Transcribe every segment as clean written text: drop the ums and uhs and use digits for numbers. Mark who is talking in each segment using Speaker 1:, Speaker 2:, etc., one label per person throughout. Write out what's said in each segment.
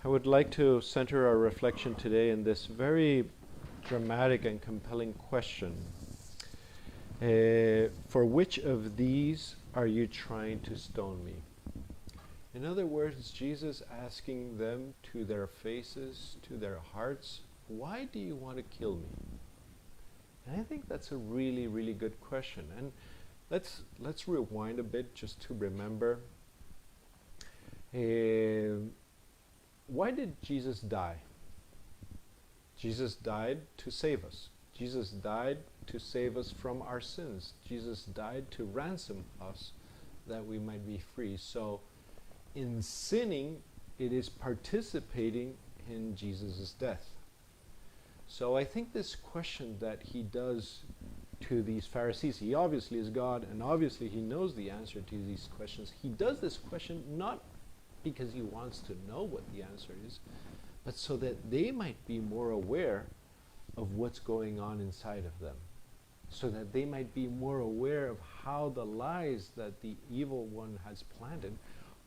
Speaker 1: I would like to center our reflection today in this very dramatic and compelling question. For which of these are you trying to stone me? In other words, Jesus asking them to their faces, to their hearts, why do you want to kill me? And I think that's a really, really good question. And let's rewind a bit just to remember. Why did Jesus die? Jesus died to save us. Jesus died to save us from our sins. Jesus died to ransom us that we might be free. So in sinning, it is participating in Jesus' death. So I think this question that he does to these Pharisees, he obviously is God, and obviously he knows the answer to these questions. He does this question not because he wants to know what the answer is, but so that they might be more aware of what's going on inside of them, so that they might be more aware of how the lies that the evil one has planted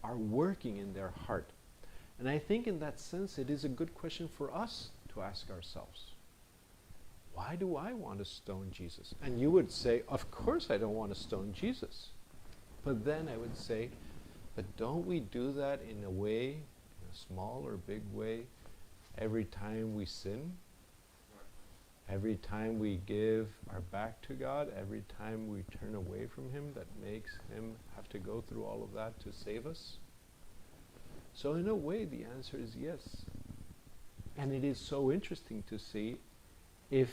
Speaker 1: are working in their heart. And I think in that sense it is a good question for us to ask ourselves. Why do I want to stone Jesus? And you would say, of course I don't want to stone Jesus. But then I would say, but don't we do that in a way, in a small or big way, every time we sin? Every time we give our back to God, every time we turn away from Him, that makes Him have to go through all of that to save us? So in a way, the answer is yes. And it is so interesting to see if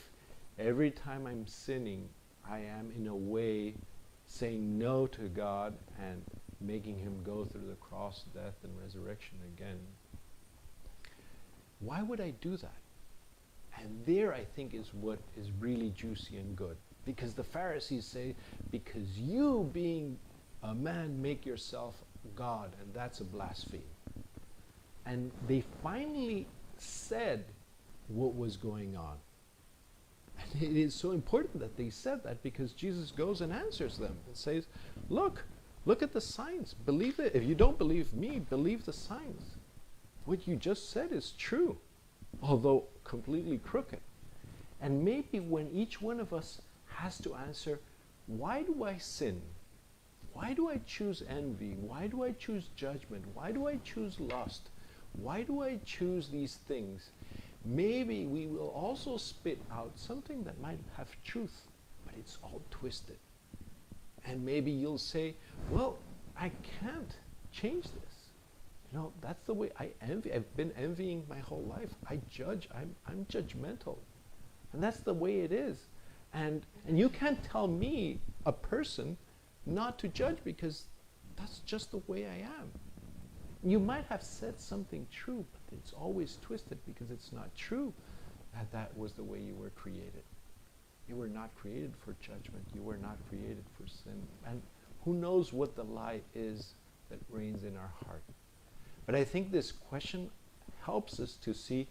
Speaker 1: every time I'm sinning, I am in a way saying no to God and making Him go through the cross, death, and resurrection again. Why would I do that? And there, I think, is what is really juicy and good. Because the Pharisees say, because you being a man make yourself God, and that's a blasphemy. And they finally said what was going on. And it is so important that they said that, because Jesus goes and answers them and says, look at the signs. Believe it. If you don't believe me, believe the signs. What you just said is true, although completely crooked. And maybe when each one of us has to answer, why do I sin? Why do I choose envy? Why do I choose judgment? Why do I choose lust? Why do I choose these things? Maybe we will also spit out something that might have truth, but it's all twisted. And maybe you'll say, well, I can't change this. You know, that's the way I envy. I've been envying my whole life. I judge. I'm judgmental. And that's the way it is. And you can't tell me, a person, not to judge, because that's just the way I am. You might have said something true, but it's always twisted because it's not true that was the way you were created. You were not created for judgment. You were not created for sin. And who knows what the lie is that reigns in our heart. But I think this question helps us to see,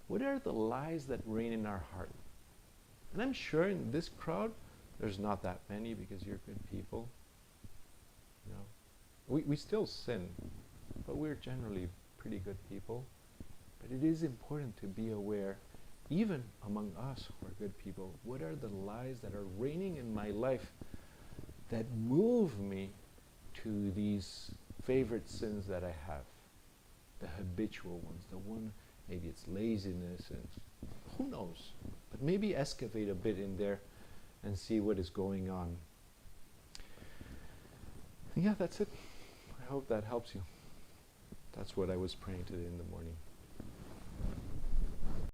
Speaker 1: what are the lies that reign in our heart? And I'm sure in this crowd, there's not that many, because you're good people. You know, we still sin, but we're generally pretty good people. But it is important to be aware, even among us who are good people, what are the lies that are reigning in my life that move me to these favorite sins that I have, the habitual ones, the one, maybe it's laziness, and who knows, but maybe excavate a bit in there and see what is going on. Yeah, that's it. I hope that helps you. That's what I was praying today in the morning.